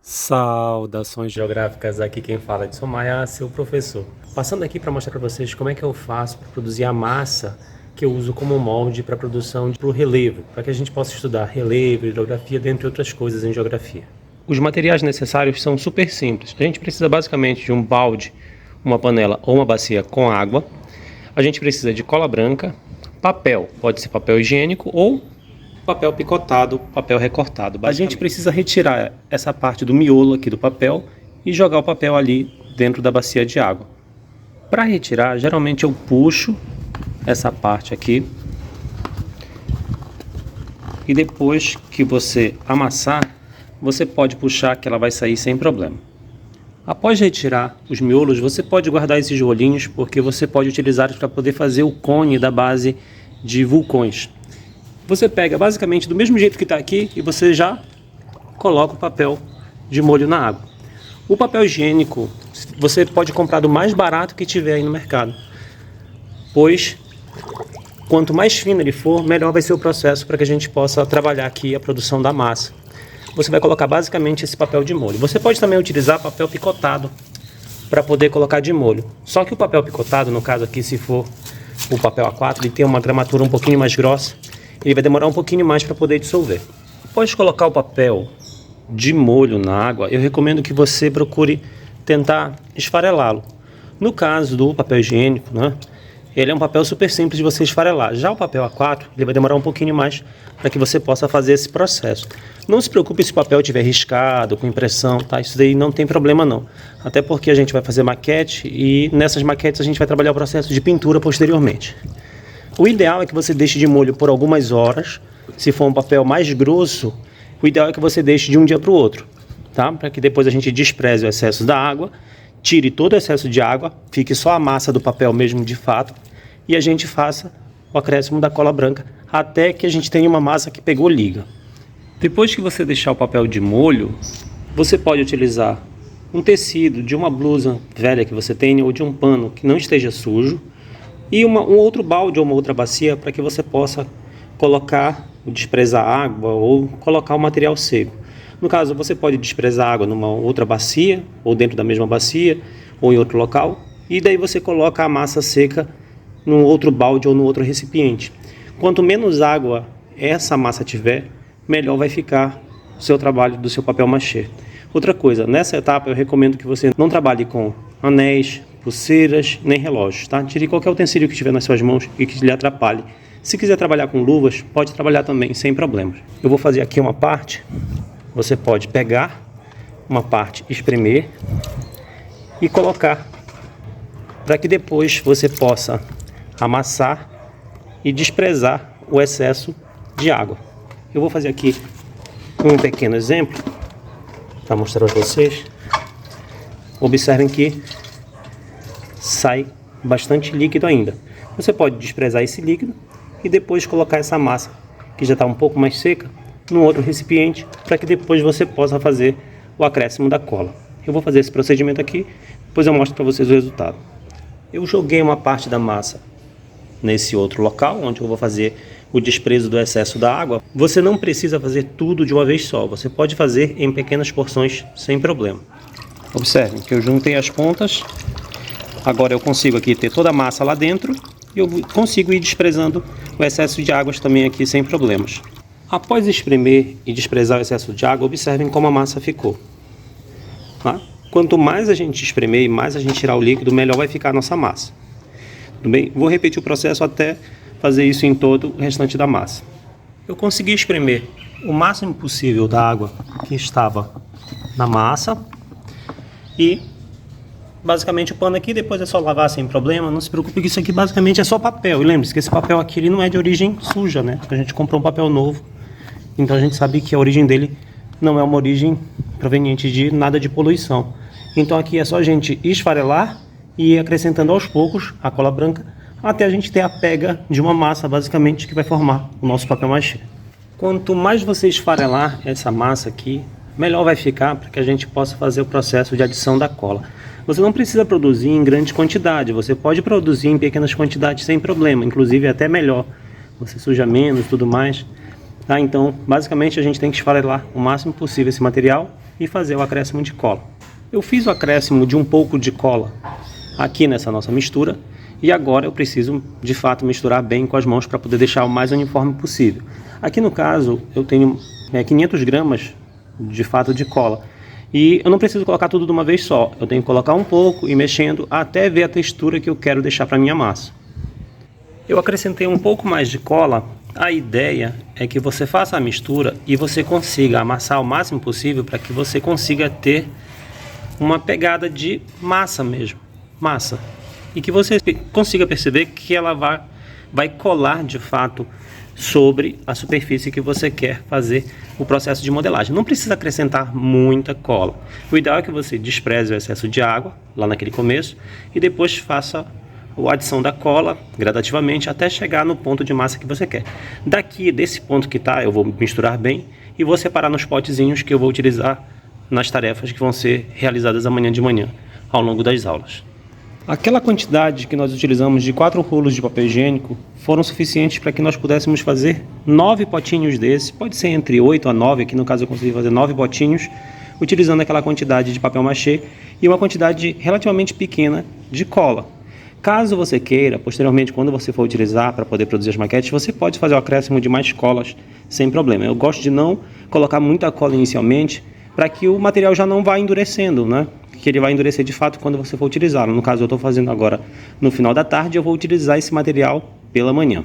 Saudações geográficas, aqui quem fala é Edson Maia, seu professor. Passando aqui para mostrar para vocês como é que eu faço para produzir a massa que eu uso como molde para produção para o relevo, para que a gente possa estudar relevo, hidrografia, dentre outras coisas em geografia. Os materiais necessários são super simples. A gente precisa basicamente de um balde, uma panela ou uma bacia com água. A gente precisa de cola branca, papel, pode ser papel higiênico ou papel picotado, papel recortado. A gente precisa retirar essa parte do miolo aqui do papel e jogar o papel ali dentro da bacia de água. Para retirar, geralmente eu puxo essa parte aqui e depois que você amassar, você pode puxar que ela vai sair sem problema. Após retirar os miolos, você pode guardar esses rolinhos porque você pode utilizá-los para poder fazer o cone da base de vulcões. Você pega basicamente do mesmo jeito que está aqui e você já coloca o papel de molho na água. O papel higiênico você pode comprar do mais barato que tiver aí no mercado, pois quanto mais fino ele for, melhor vai ser o processo para que a gente possa trabalhar aqui a produção da massa. Você vai colocar basicamente esse papel de molho. Você pode também utilizar papel picotado para poder colocar de molho. Só que o papel picotado, no caso aqui, se for o papel A4, ele tem uma gramatura um pouquinho mais grossa. Ele vai demorar um pouquinho mais para poder dissolver. Após colocar o papel de molho na água, eu recomendo que você procure tentar esfarelá-lo. No caso do papel higiênico, ele é um papel super simples de você esfarelar. Já o papel A4, ele vai demorar um pouquinho mais para que você possa fazer esse processo. Não se preocupe se o papel estiver riscado, com impressão, tá? Isso daí não tem problema não. Até porque a gente vai fazer maquete e nessas maquetes a gente vai trabalhar o processo de pintura posteriormente. O ideal é que você deixe de molho por algumas horas. Se for um papel mais grosso, o ideal é que você deixe de um dia para o outro, tá? Para que depois a gente despreze o excesso da água, tire todo o excesso de água, fique só a massa do papel mesmo de fato, e a gente faça o acréscimo da cola branca até que a gente tenha uma massa que pegou liga. Depois que você deixar o papel de molho, você pode utilizar um tecido de uma blusa velha que você tenha ou de um pano que não esteja sujo, e um outro balde ou uma outra bacia para que você possa colocar, desprezar água ou colocar o material seco. No caso, você pode desprezar água numa outra bacia, ou dentro da mesma bacia, ou em outro local, e daí você coloca a massa seca num outro balde ou num outro recipiente. Quanto menos água essa massa tiver, melhor vai ficar o seu trabalho do seu papel machê. Outra coisa, nessa etapa eu recomendo que você não trabalhe com anéis, pulseiras, nem relógios, tá? Tire qualquer utensílio que estiver nas suas mãos e que lhe atrapalhe. Se quiser trabalhar com luvas, pode trabalhar também, sem problemas. Eu vou fazer aqui uma parte, você pode pegar uma parte, espremer e colocar, para que depois você possa amassar e desprezar o excesso de água. Eu vou fazer aqui um pequeno exemplo, para mostrar para vocês. Observem que sai bastante líquido ainda. Você pode desprezar esse líquido e depois colocar essa massa, que já está um pouco mais seca, num outro recipiente, para que depois você possa fazer o acréscimo da cola. Eu vou fazer esse procedimento aqui, depois eu mostro para vocês o resultado. Eu joguei uma parte da massa nesse outro local, onde eu vou fazer o desprezo do excesso da água. Você não precisa fazer tudo de uma vez só, você pode fazer em pequenas porções sem problema. Observem que eu juntei as pontas. Agora eu consigo aqui ter toda a massa lá dentro e eu consigo ir desprezando o excesso de águas também aqui sem problemas. Após espremer e desprezar o excesso de água, observem como a massa ficou. Tá? Quanto mais a gente espremer e mais a gente tirar o líquido, melhor vai ficar a nossa massa. Tudo bem? Vou repetir o processo até fazer isso em todo o restante da massa. Eu consegui espremer o máximo possível da água que estava na massa e basicamente o pano aqui, depois é só lavar sem problema, não se preocupe que isso aqui basicamente é só papel. E lembre-se que esse papel aqui ele não é de origem suja, né? A gente comprou um papel novo, então a gente sabe que a origem dele não é uma origem proveniente de nada de poluição. Então aqui é só a gente esfarelar e ir acrescentando aos poucos a cola branca até a gente ter a pega de uma massa basicamente que vai formar o nosso papel machê. Quanto mais você esfarelar essa massa aqui, melhor vai ficar para que a gente possa fazer o processo de adição da cola. Você não precisa produzir em grande quantidade, você pode produzir em pequenas quantidades sem problema, inclusive até melhor. Você suja menos e tudo mais. Tá? Então, basicamente a gente tem que esfarelar o máximo possível esse material e fazer o acréscimo de cola. Eu fiz o acréscimo de um pouco de cola aqui nessa nossa mistura e agora eu preciso de fato misturar bem com as mãos para poder deixar o mais uniforme possível. Aqui no caso eu tenho 500 gramas de fato de cola e eu não preciso colocar tudo de uma vez só, eu tenho que colocar um pouco e mexendo até ver a textura que eu quero deixar para minha massa. Eu acrescentei um pouco mais de cola. A ideia é que você faça a mistura e você consiga amassar o máximo possível para que você consiga ter uma pegada de massa mesmo, massa, e que você consiga perceber que ela vai colar de fato sobre a superfície que você quer fazer o processo de modelagem. Não precisa acrescentar muita cola. O ideal é que você despreze o excesso de água lá naquele começo e depois faça a adição da cola gradativamente até chegar no ponto de massa que você quer. Daqui desse ponto que está, eu vou misturar bem e vou separar nos potezinhos que eu vou utilizar nas tarefas que vão ser realizadas amanhã de manhã ao longo das aulas. Aquela quantidade que nós utilizamos de 4 rolos de papel higiênico foram suficientes para que nós pudéssemos fazer 9 potinhos desses, pode ser entre 8 a 9, aqui no caso eu consegui fazer 9 potinhos, utilizando aquela quantidade de papel machê e uma quantidade relativamente pequena de cola. Caso você queira, posteriormente, quando você for utilizar para poder produzir as maquetes, você pode fazer o acréscimo de mais colas sem problema. Eu gosto de não colocar muita cola inicialmente para que o material já não vá endurecendo, né? Que ele vai endurecer de fato quando você for utilizá-lo. No caso, eu estou fazendo agora no final da tarde, eu vou utilizar esse material pela manhã.